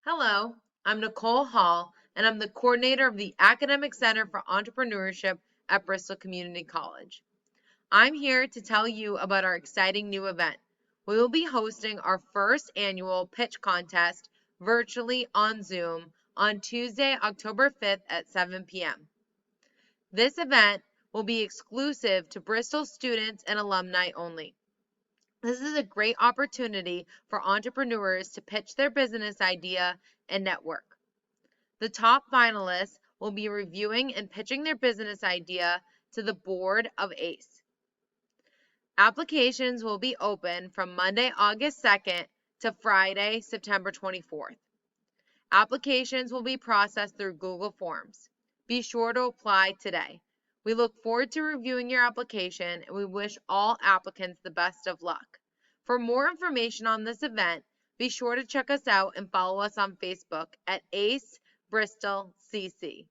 Hello, I'm Nicole Hall, and I'm the coordinator of the Academic Center for Entrepreneurship at Bristol Community College. I'm here to tell you about our exciting new event. We will be hosting our first annual pitch contest virtually on Zoom on Tuesday, October 5th at 7 p.m. This event will be exclusive to Bristol students and alumni only. This is a great opportunity for entrepreneurs to pitch their business idea and network. The top finalists will be reviewing and pitching their business idea to the board of ACE. Applications will be open from Monday, August 2nd to Friday, September 24th. Applications will be processed through Google Forms. Be sure to apply today. We look forward to reviewing your application and we wish all applicants the best of luck. For more information on this event, be sure to check us out and follow us on Facebook at ACE Bristol CC.